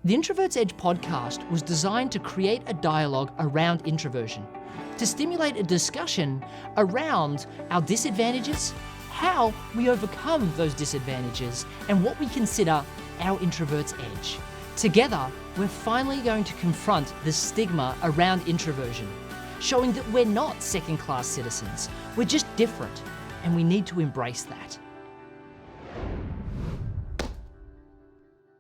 The Introvert's Edge podcast was designed to create a dialogue around introversion, to stimulate a discussion around our disadvantages, how we overcome those disadvantages, and what we consider our introvert's edge. Together, we're finally going to confront the stigma around introversion, showing that we're not second-class citizens, we're just different, and we need to embrace that.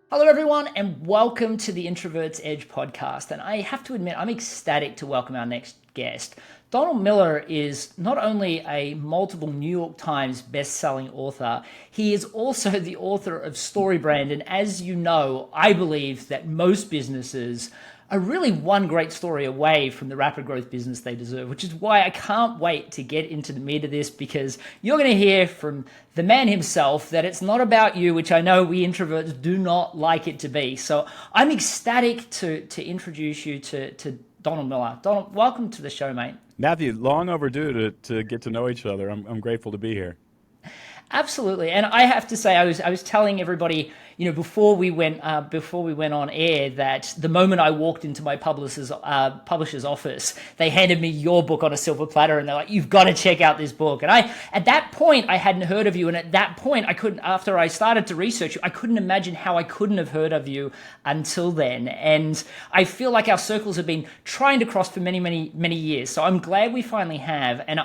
Hello everyone, and welcome to the Introvert's Edge podcast. And I have to admit, I'm ecstatic to welcome our next guest. Donald Miller is not only a multiple New York Times best-selling author, he is also the author of StoryBrand. And as you know, I believe that most businesses are really one great story away from the rapid growth business they deserve, which is why I can't wait to get into the meat of this, because you're going to hear from the man himself that it's not about you, which I know we introverts do not like it to be. So I'm ecstatic to introduce you to Donald Miller. Donald, welcome to the show, mate. Matthew, long overdue to get to know each other. I'm grateful to be here. Absolutely, and I have to say, I was telling everybody, before we went on air, that the moment I walked into my publisher's office, they handed me your book on a silver platter, and they're like, "You've got to check out this book." And at that point, I hadn't heard of you, and at that point, I couldn't. After I started to research you, I couldn't imagine how I couldn't have heard of you until then. And I feel like our circles have been trying to cross for many, many, many years. So I'm glad we finally have, and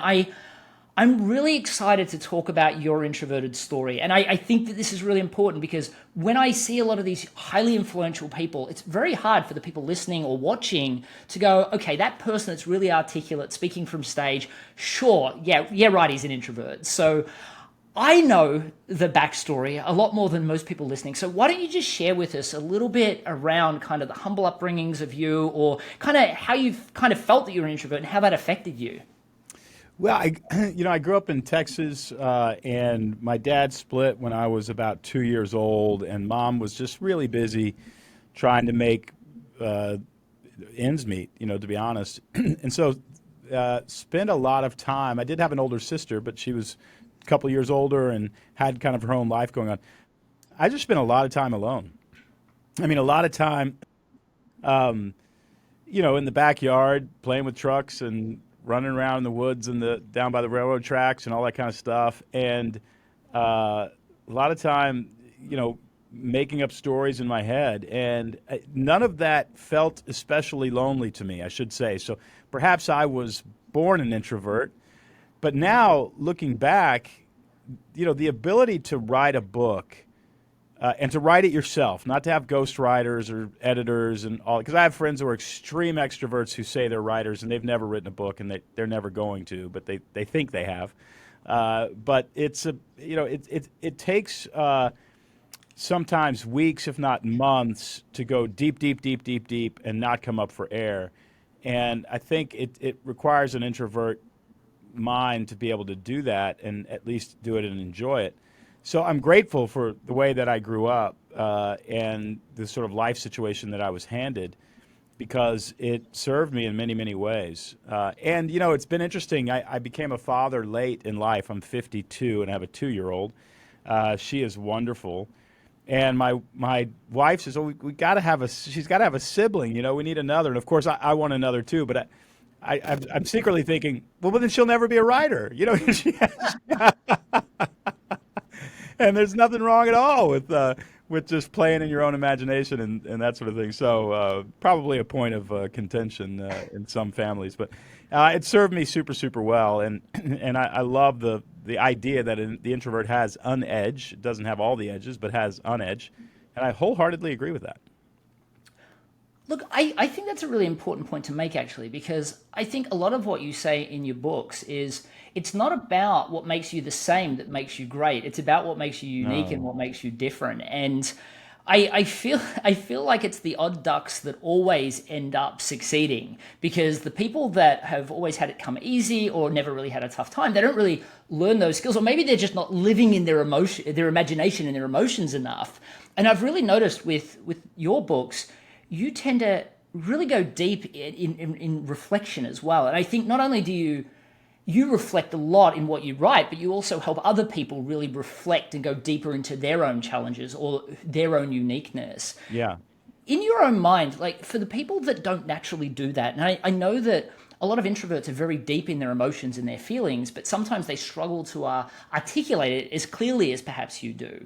I'm really excited to talk about your introverted story. And I think that this is really important, because when I see a lot of these highly influential people, it's very hard for the people listening or watching to go, okay, that person that's really articulate, speaking from stage, sure, yeah, right, he's an introvert. So I know the backstory a lot more than most people listening. So why don't you just share with us a little bit around kind of the humble upbringings of you, or kind of how you've kind of felt that you're an introvert and how that affected you? Well, I grew up in Texas, and my dad split when I was about 2 years old, and mom was just really busy trying to make ends meet, to be honest. And so spent a lot of time. I did have an older sister, but she was a couple years older and had kind of her own life going on. I just spent a lot of time alone. I mean, a lot of time, in the backyard playing with trucks and running around in the woods and down by the railroad tracks and all that kind of stuff. And a lot of time, making up stories in my head. And none of that felt especially lonely to me, I should say. So perhaps I was born an introvert. But now, looking back, the ability to write a book, and to write it yourself, not to have ghostwriters or editors and all, because I have friends who are extreme extroverts who say they're writers and they've never written a book, and they're never going to, but they think they have. But it takes sometimes weeks, if not months, to go deep and not come up for air. And I think it requires an introvert mind to be able to do that, and at least do it and enjoy it. So I'm grateful for the way that I grew up and the sort of life situation that I was handed, because it served me in many, many ways. And, it's been interesting. I became a father late in life. I'm 52 and I have a 2-year-old. She is wonderful. And my wife says, "Oh, she's got to have a sibling. We need another." And of course, I want another too. But I'm secretly thinking, well, then she'll never be a writer. She has. And there's nothing wrong at all with just playing in your own imagination and that sort of thing. So probably a point of contention in some families, but it served me super, super well. And I love the idea that the introvert has an edge. It doesn't have all the edges, but has an edge. And I wholeheartedly agree with that. Look, I think that's a really important point to make, actually, because I think a lot of what you say in your books is it's not about what makes you the same that makes you great. It's about what makes you unique and what makes you different. And I feel like it's the odd ducks that always end up succeeding, because the people that have always had it come easy or never really had a tough time, they don't really learn those skills, or maybe they're just not living in their imagination and their emotions enough. And I've really noticed with your books, you tend to really go deep in reflection as well. And I think not only do you reflect a lot in what you write, but you also help other people really reflect and go deeper into their own challenges or their own uniqueness. Yeah. In your own mind, like for the people that don't naturally do that, and I know that a lot of introverts are very deep in their emotions and their feelings, but sometimes they struggle to articulate it as clearly as perhaps you do.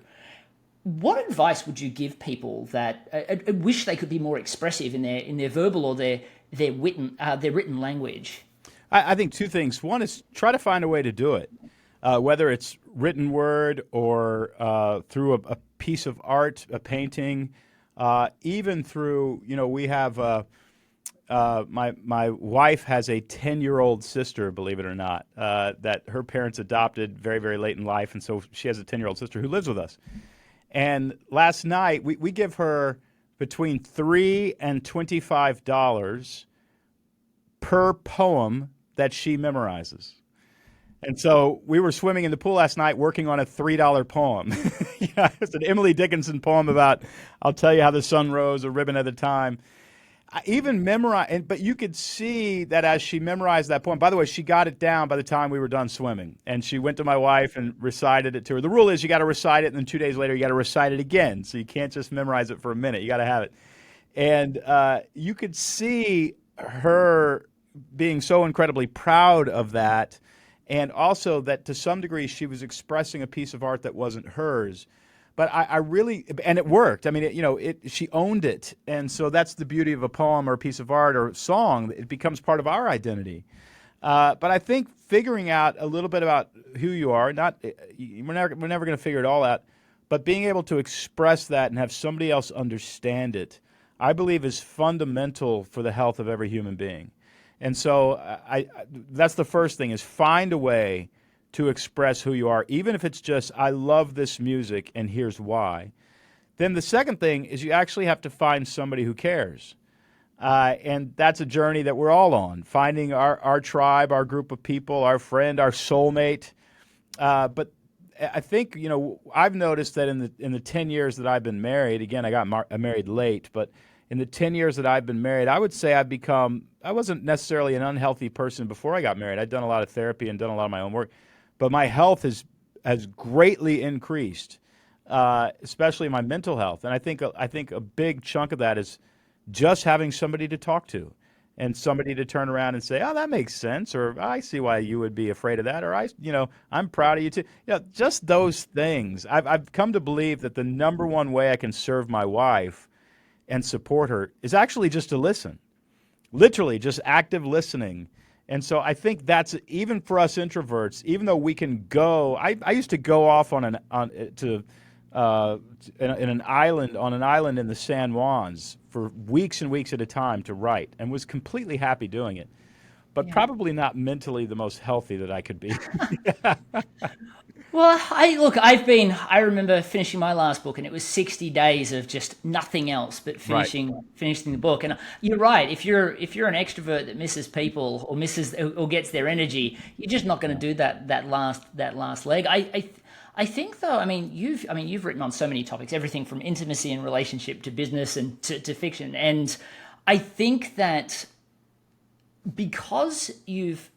What advice would you give people that wish they could be more expressive in their verbal or their written language? I think two things. One is try to find a way to do it, whether it's written word or through a piece of art, a painting, even through, we have, my wife has a 10-year-old sister, believe it or not, that her parents adopted very, very late in life. And so she has a 10-year-old sister who lives with us. And last night, we give her between $3 and $25 per poem that she memorizes. And so we were swimming in the pool last night working on a $3 poem. Yeah, it's an Emily Dickinson poem about, I'll tell you how the sun rose a ribbon at a time. I even memorized, but you could see that as she memorized that poem. By the way, she got it down by the time we were done swimming. And she went to my wife and recited it to her. The rule is you got to recite it, and then 2 days later, you got to recite it again. So you can't just memorize it for a minute. You got to have it. And you could see her being so incredibly proud of that. And also that to some degree, she was expressing a piece of art that wasn't hers. But I really, and it worked. I mean, she owned it. And so that's the beauty of a poem or a piece of art or song. It becomes part of our identity. But I think figuring out a little bit about who you are, we're never going to figure it all out, but being able to express that and have somebody else understand it, I believe is fundamental for the health of every human being. And so that's the first thing, is find a way to express who you are, even if it's just, I love this music and here's why. Then the second thing is you actually have to find somebody who cares. And that's a journey that we're all on, finding our tribe, our group of people, our friend, our soulmate. But I think, I've noticed that in the 10 years that I've been married, again, I got married late, but in the 10 years that I've been married, I would say I wasn't necessarily an unhealthy person before I got married. I'd done a lot of therapy and done a lot of my own work. But my health has greatly increased, especially my mental health. And I think a big chunk of that is just having somebody to talk to, and somebody to turn around and say, "Oh, that makes sense," or "I see why you would be afraid of that," or I'm proud of you too." Just those things. I've come to believe that the number one way I can serve my wife and support her is actually just to listen, literally just active listening. And so I think that's, even for us introverts, even though we can go, I used to go off in an island in the San Juans for weeks and weeks at a time to write, and was completely happy doing it, but Yeah. probably not mentally the most healthy that I could be. Well, I remember finishing my last book, and it was 60 days of just nothing else but Right. finishing the book. And you're right. If you're an extrovert that misses people or misses or gets their energy, you're just not going to do that last leg. I think though, you've written on so many topics, everything from intimacy and relationship to business and to fiction. And I think that because you've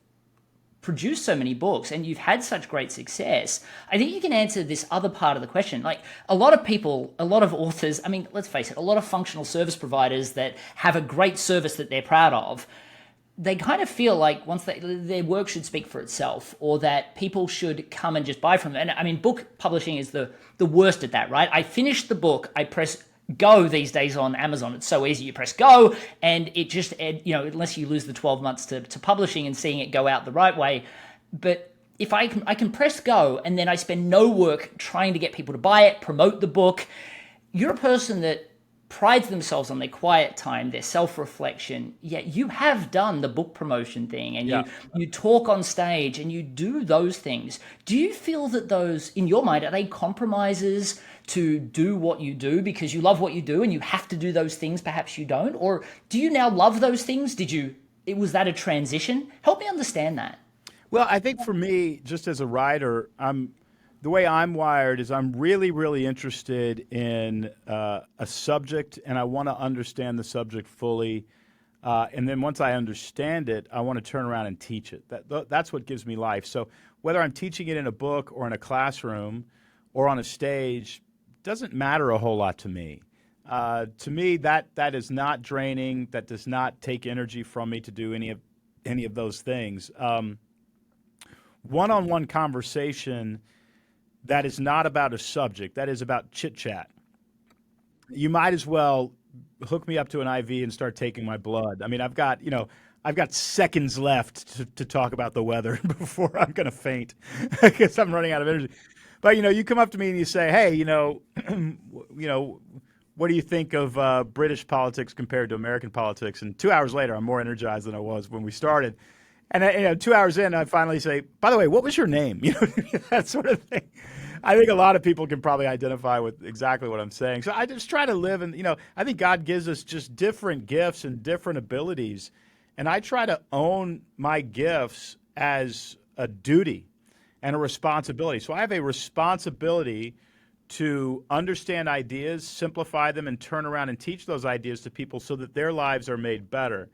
produced so many books and you've had such great success, I think you can answer this other part of the question. Like a lot of people, a lot of authors, let's face it, a lot of functional service providers that have a great service that they're proud of, they kind of feel like their work should speak for itself, or that people should come and just buy from them. And book publishing is the worst at that, right? I finish the book, I press go these days on Amazon. It's so easy. You press go, and it just, unless you lose the 12 months to publishing and seeing it go out the right way. But if I can press go, and then I spend no work trying to get people to buy it, promote the book. You're a person that prides themselves on their quiet time, their self-reflection, yet you have done the book promotion thing, and Yeah. you talk on stage and you do those things. Do you feel that those, in your mind, are they compromises to do what you do because you love what you do and you have to do those things perhaps you don't? Or do you now love those things? Was that a transition? Help me understand that. Well, I think for me, just as a writer, the way I'm wired is I'm really, really interested in a subject, and I want to understand the subject fully. And then once I understand it, I want to turn around and teach it. That's what gives me life. So whether I'm teaching it in a book or in a classroom or on a stage, doesn't matter a whole lot to me. To me, that is not draining. That does not take energy from me to do any of those things. One-on-one conversation that is not about a subject, that is about chit chat. You might as well hook me up to an IV and start taking my blood. I mean, I've got seconds left to talk about the weather before I'm going to faint because I'm running out of energy. But you come up to me and you say, "Hey, what do you think of British politics compared to American politics?" And 2 hours later, I'm more energized than I was when we started. And 2 hours in, I finally say, "By the way, what was your name?" That sort of thing. I think a lot of people can probably identify with exactly what I'm saying. So I just try to live, and I think God gives us just different gifts and different abilities, and I try to own my gifts as a duty and a responsibility. So I have a responsibility to understand ideas, simplify them, and turn around and teach those ideas to people so that their lives are made better.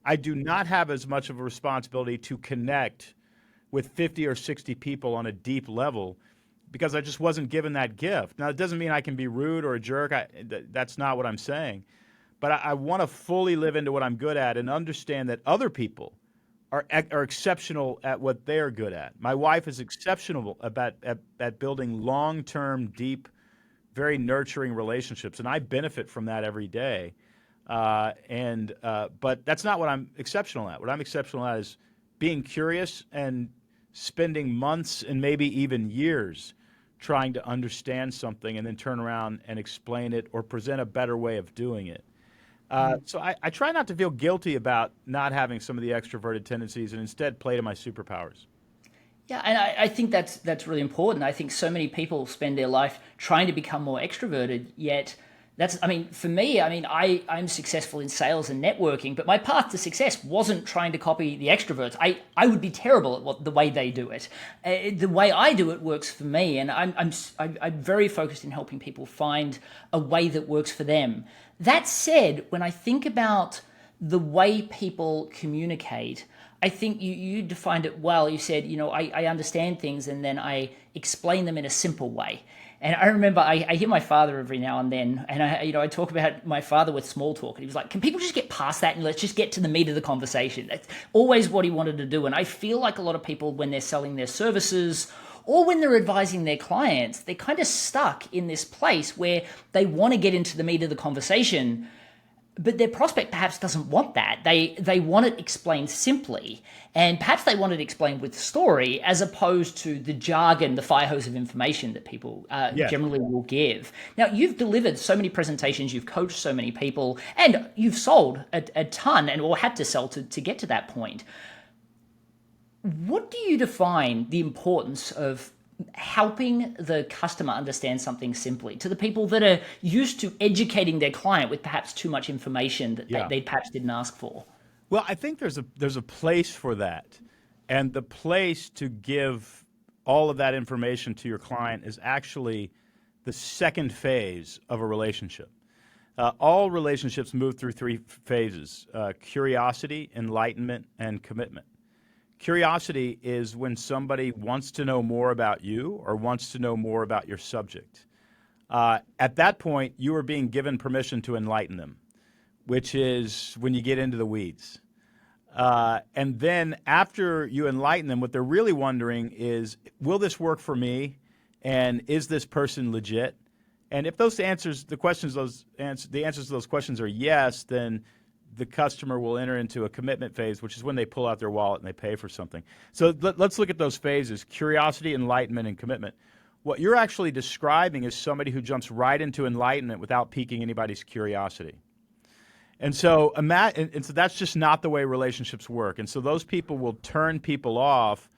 I do not have as much of a responsibility to connect with 50 or 60 people on a deep level because I just wasn't given that gift. Now, it doesn't mean I can be rude or a jerk. That's not what I'm saying. But I want to fully live into what I'm good at and understand that other people are exceptional at what they're good at. My wife is exceptional at building long-term, deep, very nurturing relationships, and I benefit from that every day. But that's not what I'm exceptional at. What I'm exceptional at is being curious and spending months and maybe even years trying to understand something and then turn around and explain it or present a better way of doing it. So I try not to feel guilty about not having some of the extroverted tendencies and instead play to my superpowers. Yeah, and I think that's really important. I think so many people spend their life trying to become more extroverted, yet for me, I'm successful in sales and networking, but my path to success wasn't trying to copy the extroverts. I would be terrible at the way they do it. The way I do it works for me, and I'm very focused in helping people find a way that works for them. That said, when I think about the way people communicate, I think you defined it well. You said, I understand things and then I explain them in a simple way. And I remember I hear my father every now and then, and I talk about my father with small talk, and he was like, "Can people just get past that and let's just get to the meat of the conversation?" That's always what he wanted to do. And I feel like a lot of people, when they're selling their services or when they're advising their clients, they're kind of stuck in this place where they want to get into the meat of the conversation, but their prospect perhaps doesn't want that. They want it explained simply, and perhaps they want it explained with story as opposed to the jargon, the fire hose of information that people generally will give. Now, you've delivered so many presentations, you've coached so many people, and you've sold a ton or had to sell to get to that point. What do you define the importance of helping the customer understand something simply to the people that are used to educating their client with perhaps too much information that they perhaps didn't ask for? Well, I think there's a place for that. And the place to give all of that information to your client is actually the second phase of a relationship. All relationships move through three phases: curiosity, enlightenment, and commitment. Curiosity is when somebody wants to know more about you or wants to know more about your subject. At that point, you are being given permission to enlighten them, which is when you get into the weeds. And then after you enlighten them, what they're really wondering is, will this work for me? And is this person legit? And if the answers to those questions are yes, then the customer will enter into a commitment phase, which is when they pull out their wallet and they pay for something. So let's look at those phases: curiosity, enlightenment, and commitment. What you're actually describing is somebody who jumps right into enlightenment without piquing anybody's curiosity. And so that's just not the way relationships work. And so those people will turn people off,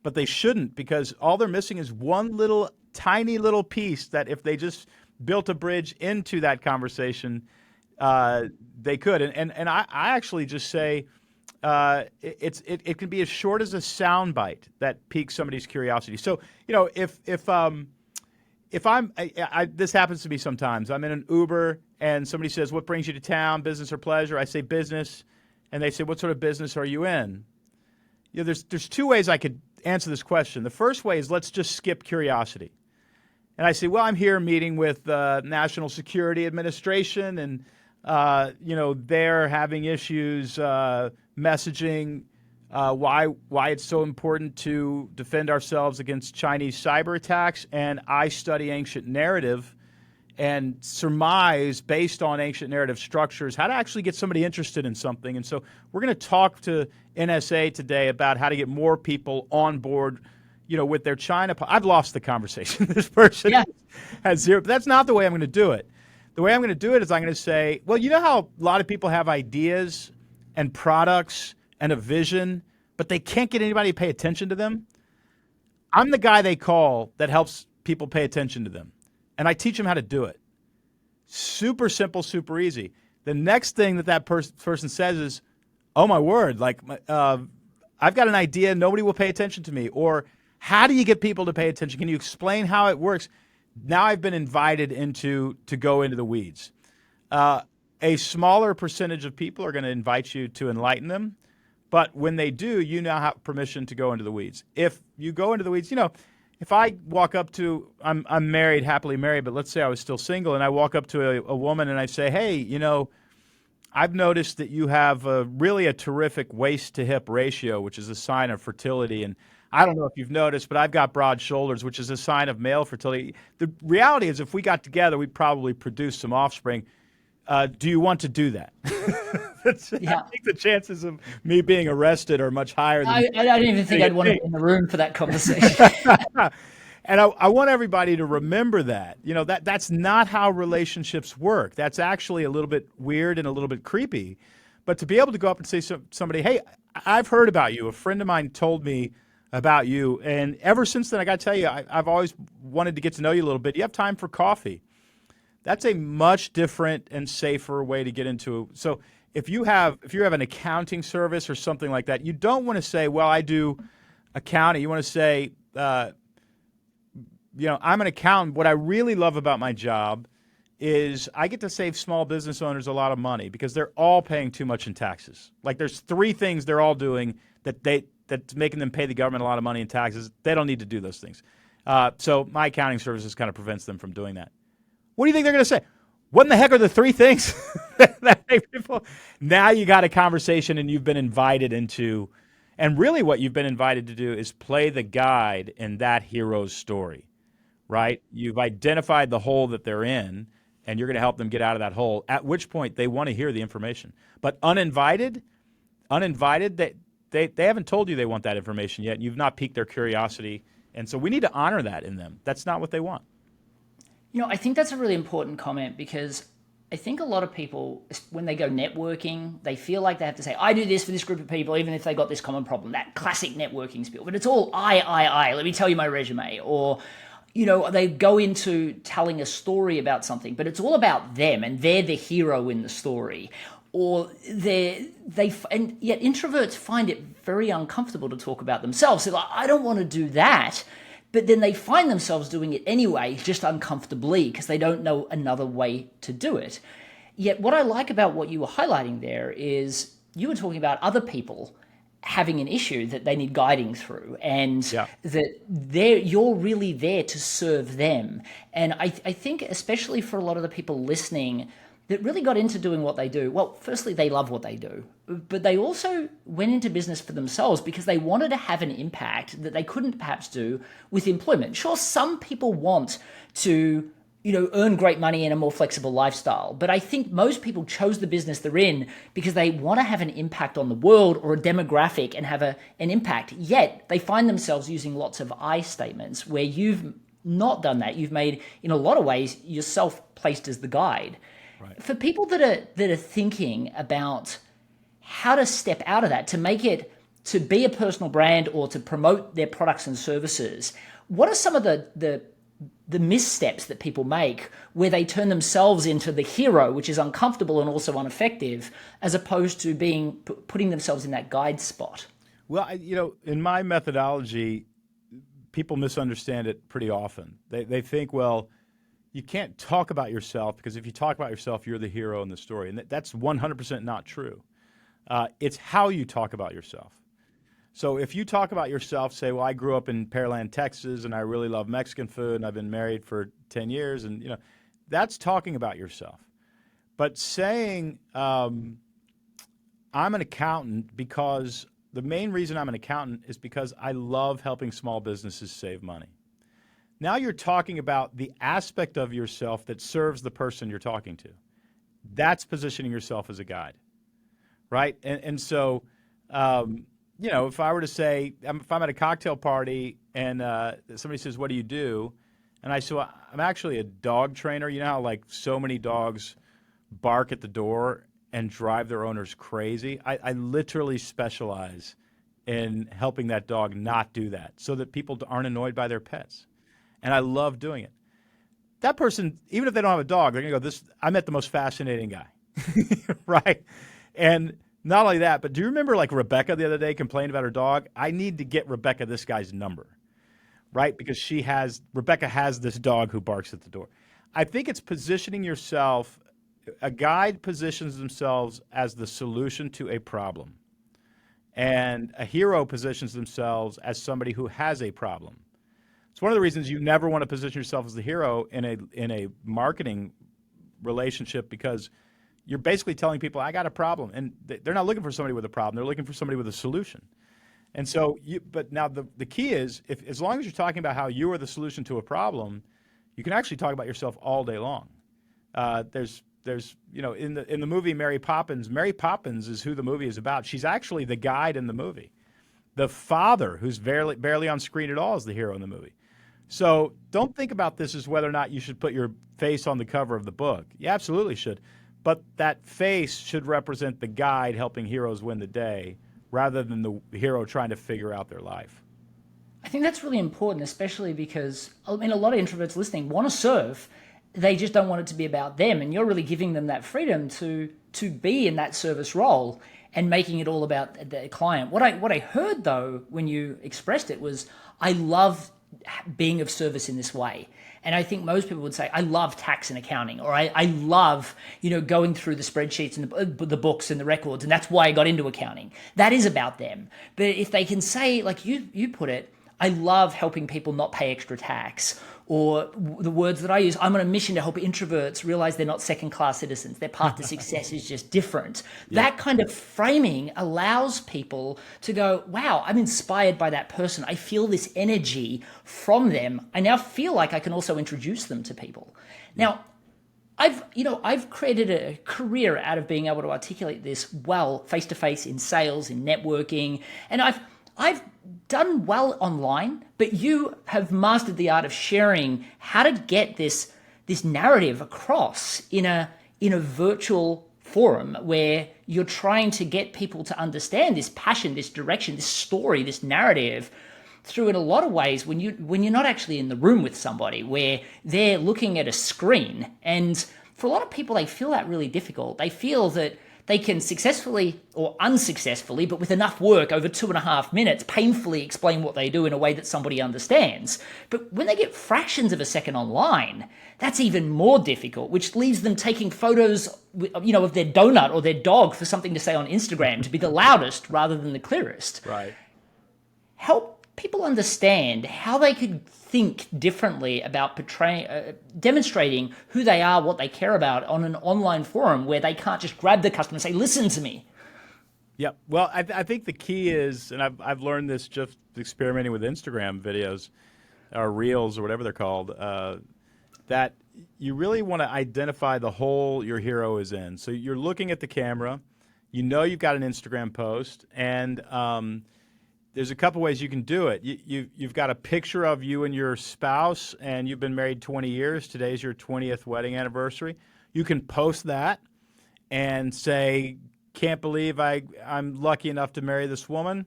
but they shouldn't, because all they're missing is one little tiny little piece that if they just built a bridge into that conversation, they could. And I actually just say it can be as short as a sound bite that piques somebody's curiosity. So if I'm this happens to me sometimes. I'm in an Uber and somebody says, "What brings you to town, business or pleasure?" I say business, and they say, "What sort of business are you in?" There's two ways I could answer this question. The first way is, let's just skip curiosity. And I say, well, I'm here meeting with National Security Administration, and they're having issues messaging why it's so important to defend ourselves against Chinese cyber attacks. And I study ancient narrative and surmise based on ancient narrative structures how to actually get somebody interested in something. And so we're going to talk to NSA today about how to get more people on board, with their China. I've lost the conversation. This person has zero. But that's not the way I'm going to do it. The way I'm going to do it is I'm going to say, well, you know how a lot of people have ideas and products and a vision, but they can't get anybody to pay attention to them? I'm the guy they call that helps people pay attention to them. And I teach them how to do it. Super simple, super easy. The next thing that person says is, oh, my word, I've got an idea, nobody will pay attention to me. Or how do you get people to pay attention? Can you explain how it works? Now I've been invited to go into the weeds. A smaller percentage of people are going to invite you to enlighten them. But when they do, you now have permission to go into the weeds. If you go into the weeds, if I walk up to, I'm married, happily married, but let's say I was still single, and I walk up to a woman and I say, hey, I've noticed that you have really a terrific waist to hip ratio, which is a sign of fertility. And I don't know if you've noticed, but I've got broad shoulders, which is a sign of male fertility. The reality is if we got together, we'd probably produce some offspring. Do you want to do that? I think the chances of me being arrested are much higher than I don't even think I'd want to be in the room for that conversation. And I want everybody to remember that. That's not how relationships work. That's actually a little bit weird and a little bit creepy. But to be able to go up and say to somebody, hey, I've heard about you. A friend of mine told me about you. And ever since then, I got to tell you, I've always wanted to get to know you a little bit. You have time for coffee. That's a much different and safer way to get into. So if you have an accounting service or something like that, you don't want to say, well, I do accounting. You want to say, I'm an accountant. What I really love about my job is I get to save small business owners a lot of money because they're all paying too much in taxes. Like there's 3 things they're all doing that's making them pay the government a lot of money in taxes. They don't need to do those things. So my accounting services kind of prevents them from doing that. What do you think they're going to say? What in the heck are the 3 things that make people? Now you got a conversation and you've been invited into, and really what you've been invited to do is play the guide in that hero's story, right? You've identified the hole that they're in and you're going to help them get out of that hole, at which point they want to hear the information. But uninvited, they haven't told you they want that information yet, and you've not piqued their curiosity. And so we need to honor that in them. That's not what they want. I think that's a really important comment because I think a lot of people, when they go networking, they feel like they have to say, I do this for this group of people, even if they got this common problem, that classic networking spiel. But it's all I. Let me tell you my resume. Or, they go into telling a story about something, but it's all about them and they're the hero in the story. Or and yet introverts find it very uncomfortable to talk about themselves. They're like, I don't want to do that. But then they find themselves doing it anyway, just uncomfortably, because they don't know another way to do it. Yet what I like about what you were highlighting there is you were talking about other people having an issue that they need guiding through, and that you're really there to serve them. And I think especially for a lot of the people listening that really got into doing what they do, well, firstly, they love what they do, but they also went into business for themselves because they wanted to have an impact that they couldn't perhaps do with employment. Sure, some people want to, earn great money in a more flexible lifestyle, but I think most people chose the business they're in because they want to have an impact on the world or a demographic and have an impact, yet they find themselves using lots of I statements where you've not done that. You've made, in a lot of ways, yourself placed as the guide. Right. For people that are thinking about how to step out of that, to make it, to be a personal brand or to promote their products and services, what are some of the missteps that people make where they turn themselves into the hero, which is uncomfortable and also ineffective, as opposed to putting themselves in that guide spot? Well, in my methodology, people misunderstand it pretty often. They think, well, you can't talk about yourself because if you talk about yourself, you're the hero in the story. And that's 100% not true. It's how you talk about yourself. So if you talk about yourself, say, well, I grew up in Pearland, Texas, and I really love Mexican food, and I've been married for 10 years, and that's talking about yourself. But saying I'm an accountant because the main reason I'm an accountant is because I love helping small businesses save money. Now you're talking about the aspect of yourself that serves the person you're talking to. That's positioning yourself as a guide, right? And so, if I were to say, if I'm at a cocktail party and somebody says, what do you do? And I say, well, I'm actually a dog trainer. You know how like so many dogs bark at the door and drive their owners crazy? I literally specialize in helping that dog not do that so that people aren't annoyed by their pets. And I love doing it. That person, even if they don't have a dog, they're going to go, I met the most fascinating guy, right? And not only that, but do you remember like Rebecca the other day complained about her dog? I need to get Rebecca this guy's number, right? Because Rebecca has this dog who barks at the door. I think it's positioning yourself. A guide positions themselves as the solution to a problem. And a hero positions themselves as somebody who has a problem. It's one of the reasons you never want to position yourself as the hero in a marketing relationship, because you're basically telling people, I got a problem. And they're not looking for somebody with a problem. They're looking for somebody with a solution. And so, but now the key is, as long as you're talking about how you are the solution to a problem, you can actually talk about yourself all day long. There's in the movie Mary Poppins is who the movie is about. She's actually the guide in the movie. The father, who's barely on screen at all, is the hero in the movie. So don't think about this as whether or not you should put your face on the cover of the book. You absolutely should. But that face should represent the guide helping heroes win the day, rather than the hero trying to figure out their life. I think that's really important, especially because, a lot of introverts listening want to serve. They just don't want it to be about them. And you're really giving them that freedom to be in that service role and making it all about the client. What I heard, though, when you expressed it was, I love being of service in this way. And I think most people would say, I love tax and accounting, or I love, going through the spreadsheets and the books and the records, and that's why I got into accounting. That is about them. But if they can say, like you put it, I love helping people not pay extra tax, or the words that I use, I'm on a mission to help introverts realize they're not second-class citizens. Their path to success is just different. Yeah. That kind of framing allows people to go, wow, I'm inspired by that person. I feel this energy from them. I now feel like I can also introduce them to people. Now, I've created a career out of being able to articulate this well, face-to-face, in sales, in networking, and I've done well online, but you have mastered the art of sharing how to get this narrative across in a virtual forum where you're trying to get people to understand this passion, this direction, this story, this narrative through, in a lot of ways, when you're not actually in the room with somebody, where they're looking at a screen. And for a lot of people, they feel that really difficult. They feel that they can successfully or unsuccessfully, but with enough work over 2.5 minutes, painfully explain what they do in a way that somebody understands. But when they get fractions of a second online, that's even more difficult, which leaves them taking photos, of their donut or their dog for something to say on Instagram to be the loudest rather than the clearest. Right. Help people understand how they could think differently about demonstrating who they are, what they care about on an online forum where they can't just grab the customer and say, listen to me. Yeah, well, I think the key is, and I've learned this just experimenting with Instagram videos or reels or whatever they're called, that you really want to identify the hole your hero is in. So you're looking at the camera, you've got an Instagram post, and there's a couple ways you can do it. You've got a picture of you and your spouse, and you've been married 20 years. Today's your 20th wedding anniversary. You can post that and say, can't believe I'm lucky enough to marry this woman.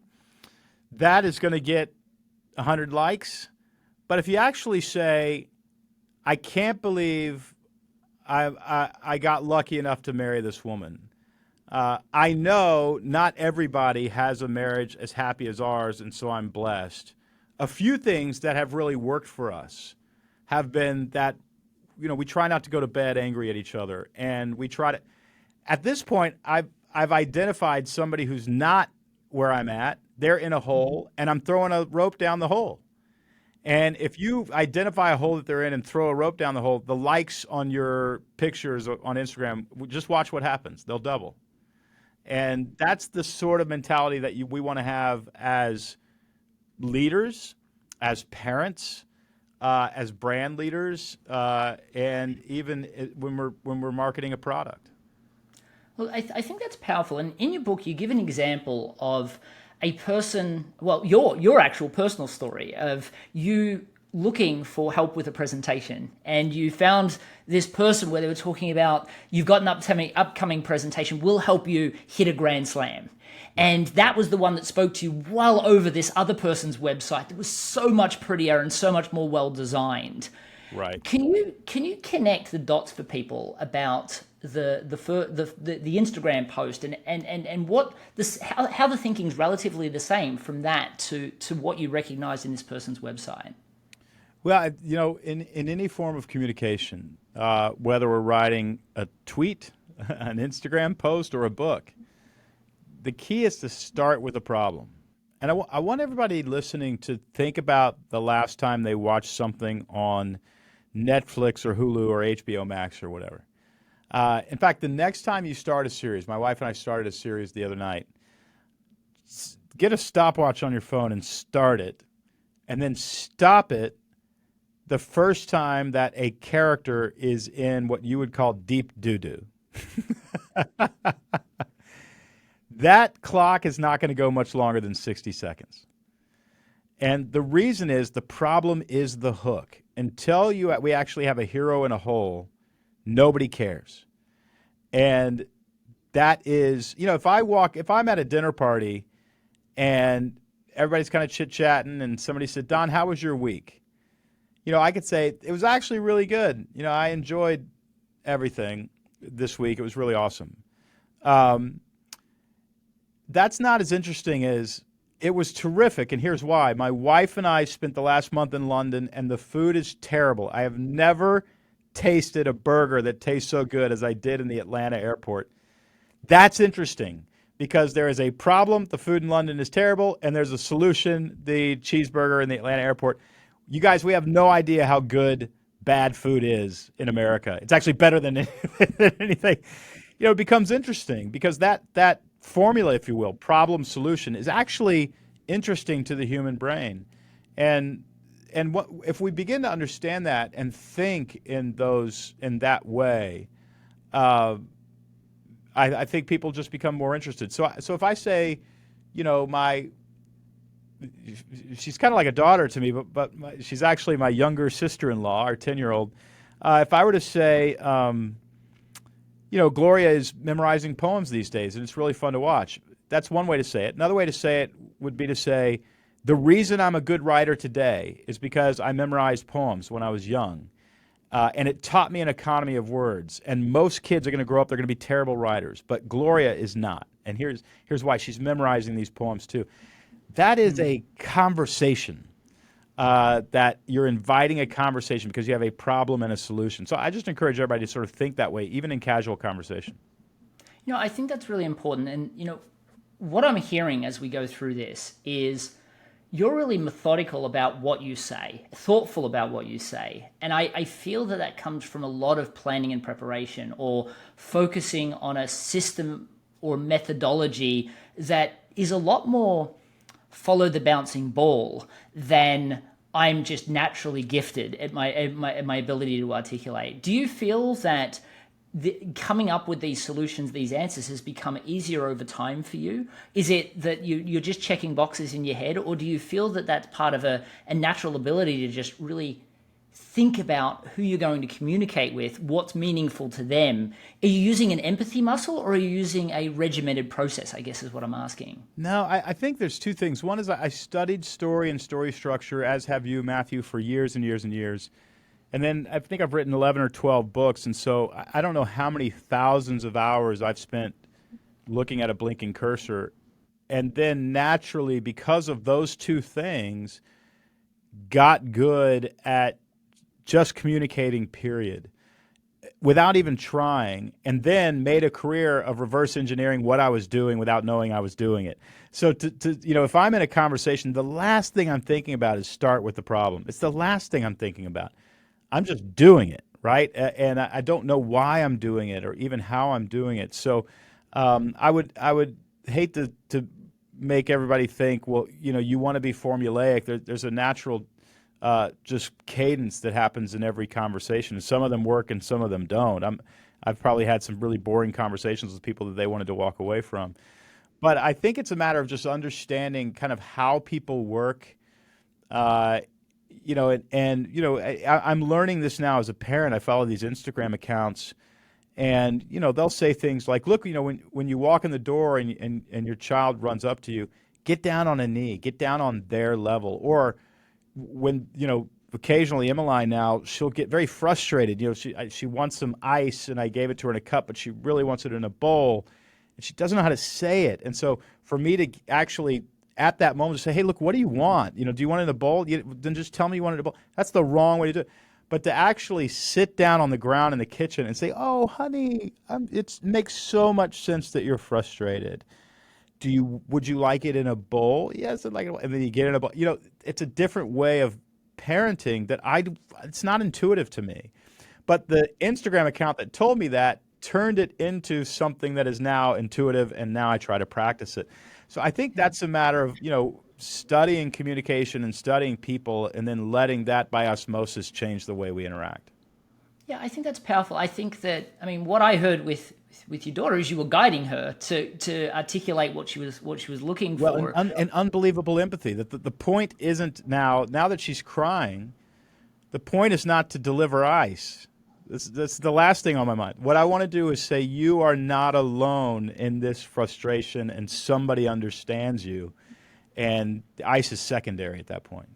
That is going to get 100 likes. But if you actually say, I can't believe I got lucky enough to marry this woman. I know not everybody has a marriage as happy as ours, and so I'm blessed. A few things that have really worked for us have been that, we try not to go to bed angry at each other, and we try to. At this point, I've identified somebody who's not where I'm at, they're in a hole, and I'm throwing a rope down the hole. And if you identify a hole that they're in and throw a rope down the hole, the likes on your pictures on Instagram, just watch what happens. They'll double. And that's the sort of mentality that we want to have as leaders, as parents, as brand leaders, and even when we're marketing a product. Well, I think that's powerful. And in your book, you give an example of a person, well, your actual personal story of you looking for help with a presentation, and you found this person where they were talking about you've got an upcoming presentation, will help you hit a grand slam. And that was the one that spoke to you well over this other person's website that was so much prettier and so much more well designed. Right. Can you connect the dots for people about the Instagram post and what this how the thinking's relatively the same from that to what you recognize in this person's website? Well, in any form of communication, whether we're writing a tweet, an Instagram post, or a book, the key is to start with a problem. And I want everybody listening to think about the last time they watched something on Netflix or Hulu or HBO Max or whatever. In fact, the next time you start a series, my wife and I started a series the other night, get a stopwatch on your phone and start it, and then stop it the first time that a character is in what you would call deep doo-doo. That clock is not going to go much longer than 60 seconds. And the reason is the problem is the hook. Until we actually have a hero in a hole, nobody cares. And that is, if I'm at a dinner party and everybody's kind of chit-chatting and somebody said, Don, how was your week? I could say, it was actually really good. I enjoyed everything this week. It was really awesome. That's not as interesting as it was terrific, and here's why. My wife and I spent the last month in London, and the food is terrible. I have never tasted a burger that tastes so good as I did in the Atlanta airport. That's interesting because there is a problem, the food in London is terrible, and there's a solution, the cheeseburger in the Atlanta airport. You guys, we have no idea how good bad food is in America. It's actually better than anything. It becomes interesting because that formula, if you will, problem solution, is actually interesting to the human brain. And what if we begin to understand that and think in that way, I think people just become more interested. So if I say, she's kind of like a daughter to me, but she's actually my younger sister-in-law, our 10-year-old. If I were to say, Gloria is memorizing poems these days, and it's really fun to watch. That's one way to say it. Another way to say it would be to say, the reason I'm a good writer today is because I memorized poems when I was young, and it taught me an economy of words. And most kids are going to grow up, they're going to be terrible writers, but Gloria is not. And here's why. She's memorizing these poems too. That is a conversation. That you're inviting a conversation because you have a problem and a solution. So I just encourage everybody to sort of think that way, even in casual conversation. I think that's really important. And, what I'm hearing as we go through this is you're really methodical about what you say, thoughtful about what you say. And I feel that comes from a lot of planning and preparation or focusing on a system or methodology that is a lot more follow the bouncing ball than I'm just naturally gifted at my ability to articulate. Do you feel that coming up with these solutions, these answers, has become easier over time for you? Is it that you're just checking boxes in your head, or do you feel that that's part of a natural ability to just really think about who you're going to communicate with, what's meaningful to them? Are you using an empathy muscle, or are you using a regimented process, I guess is what I'm asking? No, I think there's two things. One is I studied story and story structure, as have you, Matthew, for years and years and years. And then I think I've written 11 or 12 books, and so I don't know how many thousands of hours I've spent looking at a blinking cursor. And then naturally, because of those two things, got good at just communicating, period. without even trying, and then made a career of reverse engineering what I was doing without knowing I was doing it. So if I'm in a conversation, the last thing I'm thinking about is start with the problem. It's the last thing I'm thinking about. I'm just doing it, right? And I don't know why I'm doing it or even how I'm doing it. So I would hate to make everybody think, well, you want to be formulaic. There's a natural just cadence that happens in every conversation. And some of them work and some of them don't. I've probably had some really boring conversations with people that they wanted to walk away from. But I think it's a matter of just understanding kind of how people work. Uh, I'm learning this now as a parent. I follow these Instagram accounts, and they'll say things like, "Look, when you walk in the door and your child runs up to you, get down on a knee, get down on their level." Or when occasionally Emmeline now, she'll get very frustrated. She wants some ice, and I gave it to her in a cup, but she really wants it in a bowl, and she doesn't know how to say it. And so for me to actually at that moment say, "Hey, look, what do you want? Do you want it in a bowl? Then just tell me you want it in a bowl." That's the wrong way to do it. But to actually sit down on the ground in the kitchen and say, "Oh, honey, it makes so much sense that you're frustrated. Would you like it in a bowl?" "Yes, I'd like it." And then you get it in a bowl. It's a different way of parenting that it's not intuitive to me. But the Instagram account that told me that turned it into something that is now intuitive, and now I try to practice it. So I think that's a matter of, studying communication and studying people, and then letting that by osmosis change the way we interact. Yeah, I think that's powerful. I think that, I mean, what I heard with your daughter is you were guiding her to articulate what she was looking Well, for. and unbelievable empathy. That the point isn't now that she's crying, the point is not to deliver ice. That's the last thing on my mind. What I want to do is say, you are not alone in this frustration, and somebody understands you. And the ice is secondary at that point.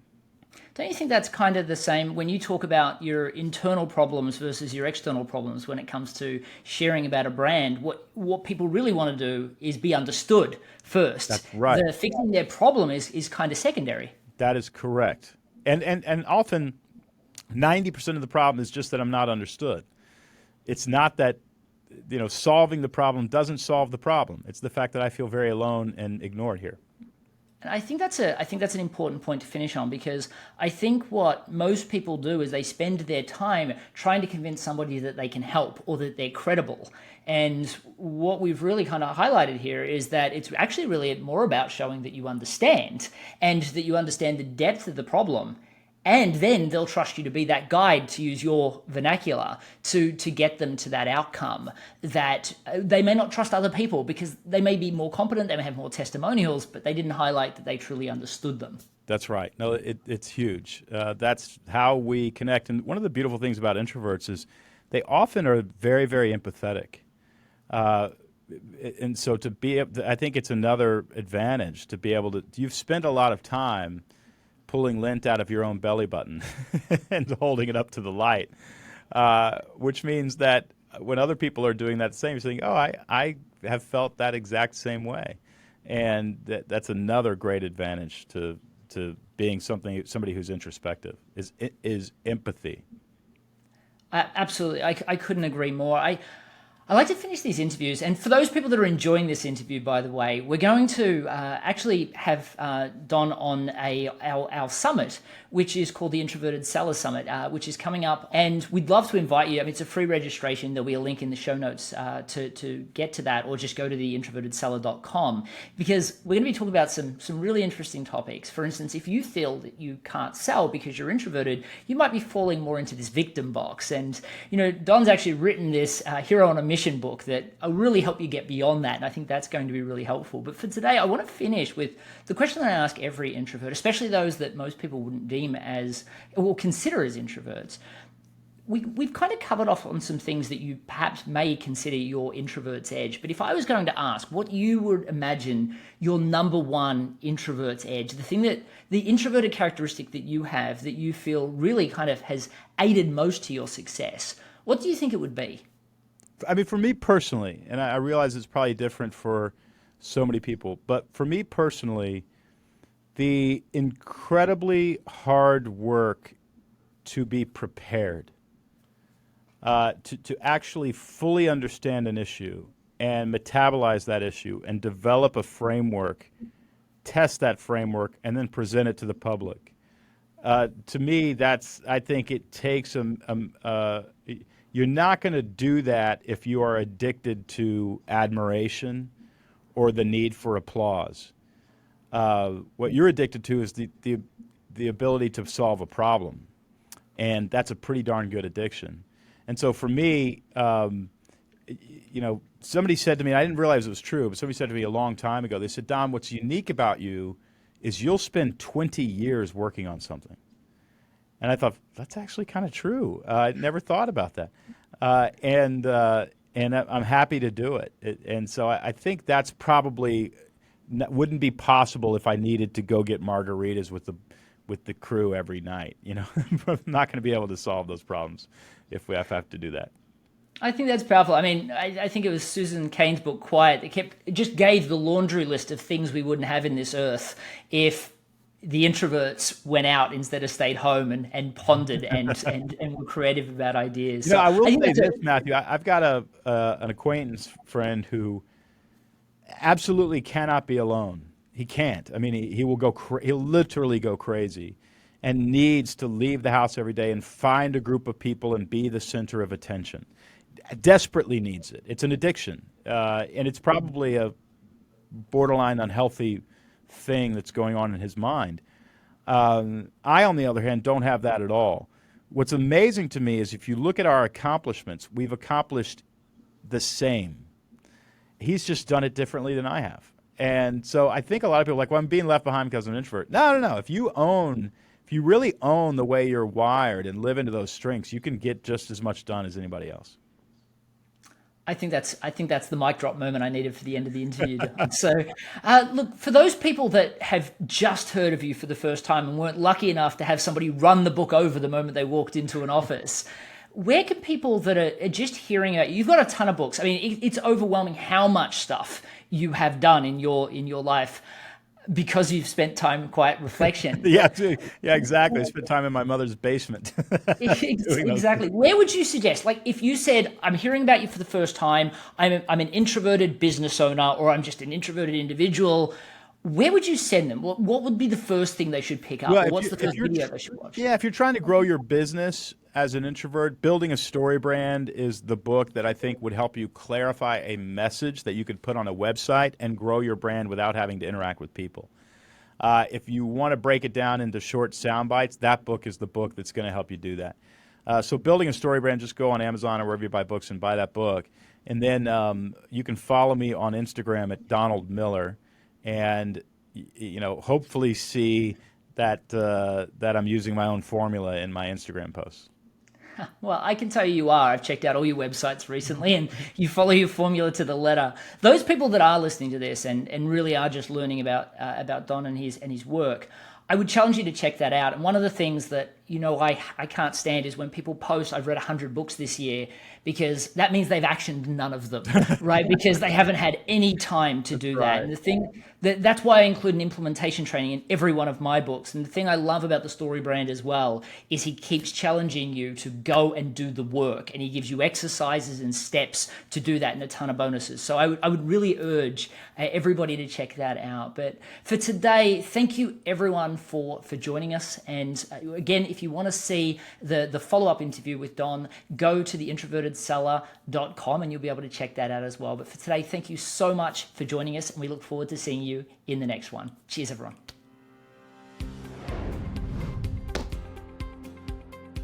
Don't you think that's kind of the same when you talk about your internal problems versus your external problems when it comes to sharing about a brand? What people really want to do is be understood first. That's right. The fixing their problem is kind of secondary. That is correct. And often 90% of the problem is just that I'm not understood. It's not that solving the problem doesn't solve the problem. It's the fact that I feel very alone and ignored here. And I think that's an important point to finish on, because I think what most people do is they spend their time trying to convince somebody that they can help or that they're credible. And what we've really kind of highlighted here is that it's actually really more about showing that you understand, and that you understand the depth of the problem. And then they'll trust you to be that guide, to use your vernacular, to get them to that outcome that they may not trust other people because they may be more competent, they may have more testimonials, but they didn't highlight that they truly understood them. That's right. No, it's huge. That's how we connect. And one of the beautiful things about introverts is they often are very, very empathetic. And so I think it's another advantage to be able to, you've spent a lot of time pulling lint out of your own belly button and holding it up to the light, which means that when other people are doing that same, you're saying, "Oh, I have felt that exact same way," and that's another great advantage to being somebody who's introspective is empathy. Absolutely, I couldn't agree more. I like to finish these interviews, and for those people that are enjoying this interview, by the way, we're going to actually have Don on our summit, which is called the Introverted Seller Summit, which is coming up, and we'd love to invite you. I mean, it's a free registration. There'll be a link in the show notes to get to that, or just go to the introvertedseller.com, because we're going to be talking about some really interesting topics. For instance, if you feel that you can't sell because you're introverted, you might be falling more into this victim box. And Don's actually written this Hero on a Mission book that will really help you get beyond that, and I think that's going to be really helpful. But for today, I want to finish with the question that I ask every introvert, especially those that most people wouldn't deem as or consider as introverts. We've kind of covered off on some things that you perhaps may consider your introvert's edge, but if I was going to ask what you would imagine your number one introvert's edge, the thing that the introverted characteristic that you have that you feel really kind of has aided most to your success, what do you think it would be? I mean, for me personally, and I realize it's probably different for so many people, but for me personally, the incredibly hard work to be prepared. to actually fully understand an issue and metabolize that issue and develop a framework, test that framework, and then present it to the public. To me, I think it takes you're not going to do that if you are addicted to admiration or the need for applause. What you're addicted to is the ability to solve a problem. And that's a pretty darn good addiction. And so for me, somebody said to me, I didn't realize it was true, but somebody said to me a long time ago, they said, Don, what's unique about you is you'll spend 20 years working on something. And I thought, that's actually kind of true. I never thought about that. And I'm happy to do it. And so I think that's probably wouldn't be possible if I needed to go get margaritas with the crew every night. I'm not going to be able to solve those problems if I have to do that. I think that's powerful. I mean, I think it was Susan Cain's book, Quiet. It just gave the laundry list of things we wouldn't have in this earth if the introverts went out instead of stayed home and pondered and were creative about ideas. I will say this, Matthew. I've got an acquaintance friend who absolutely cannot be alone. He can't. I mean, he will he'll literally go crazy, and needs to leave the house every day and find a group of people and be the center of attention. Desperately needs it. It's an addiction, and it's probably a borderline unhealthy thing that's going on in his mind. I, on the other hand, don't have that at all. What's amazing to me is if you look at our accomplishments, we've accomplished the same. He's just done it differently than I have. And so I think a lot of people are like, well, I'm being left behind because I'm an introvert. No. If you really own the way you're wired and live into those strengths, you can get just as much done as anybody else. I think that's the mic drop moment I needed for the end of the interview. So, look, for those people that have just heard of you for the first time and weren't lucky enough to have somebody run the book over the moment they walked into an office, where can people that are just hearing about you? You've got a ton of books. I mean, it's overwhelming how much stuff you have done in your life, because you've spent time in quiet reflection. Yeah, exactly. I spent time in my mother's basement. Exactly. Where would you suggest? Like, if you said, I'm hearing about you for the first time, I'm an introverted business owner, or I'm just an introverted individual, where would you send them? What would be the first thing they should pick up? Or what's the first video they should watch? Yeah, if you're trying to grow your business as an introvert, Building a Story Brand is the book that I think would help you clarify a message that you could put on a website and grow your brand without having to interact with people. If you want to break it down into short sound bites, that book is the book that's going to help you do that. So Building a Story Brand, just go on Amazon or wherever you buy books and buy that book. And then you can follow me on Instagram at Donald Miller, and hopefully see that I'm using my own formula in my Instagram posts. Well, I can tell you are. I've checked out all your websites recently, and you follow your formula to the letter. Those people that are listening to this and really are just learning about Don and his work, I would challenge you to check that out. And one of the things that I can't stand is when people post, I've read 100 books this year, because that means they've actioned none of them, right? Because they haven't had any time to do that. And the thing that's why I include an implementation training in every one of my books. And the thing I love about the Story Brand as well is he keeps challenging you to go and do the work, and he gives you exercises and steps to do that and a ton of bonuses. So I would really urge everybody to check that out. But for today, thank you everyone for joining us. And again, if you want to see the follow-up interview with Don, go to theintrovertedseller.com and you'll be able to check that out as well. But for today, thank you so much for joining us, and we look forward to seeing you in the next one. Cheers, everyone.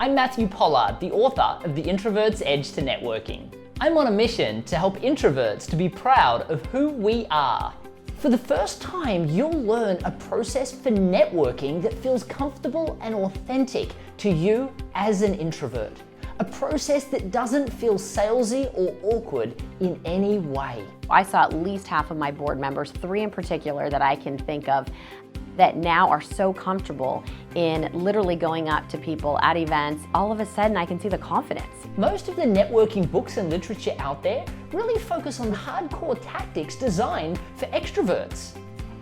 I'm Matthew Pollard, the author of The Introvert's Edge to Networking. I'm on a mission to help introverts to be proud of who we are. For the first time, you'll learn a process for networking that feels comfortable and authentic to you as an introvert. A process that doesn't feel salesy or awkward in any way. I saw at least half of my board members, 3 in particular that I can think of, that now are so comfortable in literally going up to people at events. All of a sudden, I can see the confidence. Most of the networking books and literature out there really focus on hardcore tactics designed for extroverts.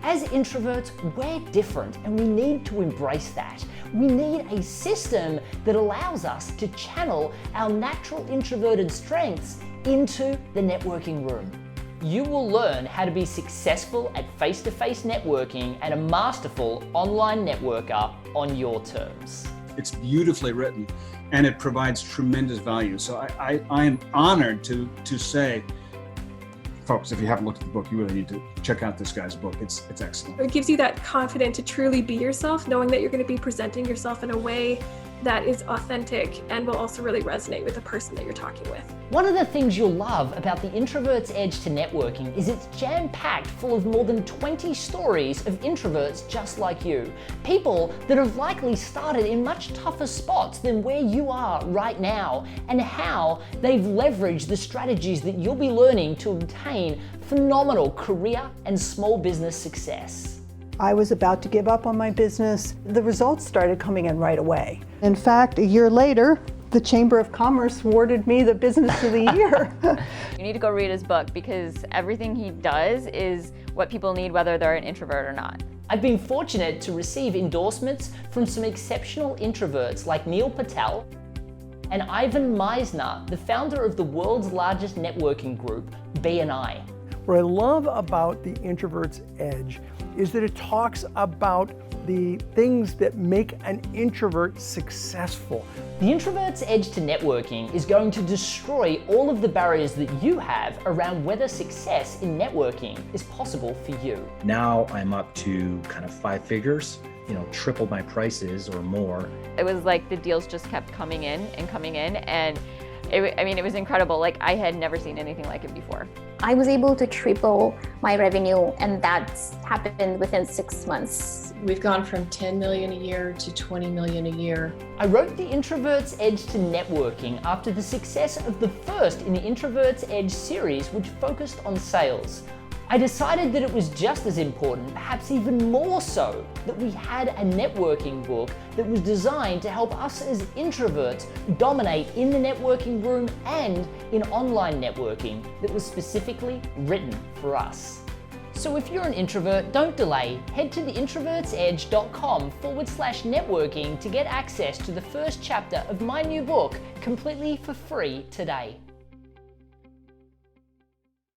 As introverts, we're different and we need to embrace that. We need a system that allows us to channel our natural introverted strengths into the networking room. You will learn how to be successful at face-to-face networking and a masterful online networker on your terms. It's beautifully written and it provides tremendous value. So I am honored to say, folks, if you haven't looked at the book, you really need to check out this guy's book. It's excellent. It gives you that confidence to truly be yourself, knowing that you're going to be presenting yourself in a way that is authentic and will also really resonate with the person that you're talking with. One of the things you'll love about the Introvert's Edge to Networking is it's jam-packed full of more than 20 stories of introverts just like you. People that have likely started in much tougher spots than where you are right now, and how they've leveraged the strategies that you'll be learning to obtain phenomenal career and small business success. I was about to give up on my business. The results started coming in right away. In fact, a year later, the Chamber of Commerce awarded me the Business of the Year. You need to go read his book because everything he does is what people need, whether they're an introvert or not. I've been fortunate to receive endorsements from some exceptional introverts like Neil Patel and Ivan Meisner, the founder of the world's largest networking group, BNI. What I love about the Introvert's Edge is that it talks about the things that make an introvert successful. The Introvert's Edge to Networking is going to destroy all of the barriers that you have around whether success in networking is possible for you. Now I'm up to kind of 5 figures, triple my prices or more. It was like the deals just kept coming in, and it was incredible. Like, I had never seen anything like it before. I was able to triple my revenue, and that's happened within 6 months. We've gone from 10 million a year to 20 million a year. I wrote The Introvert's Edge to Networking after the success of the first in the Introvert's Edge series, which focused on sales. I decided that it was just as important, perhaps even more so, that we had a networking book that was designed to help us as introverts dominate in the networking room and in online networking that was specifically written for us. So if you're an introvert, don't delay. Head to theintrovertsedge.com/networking to get access to the first chapter of my new book completely for free today.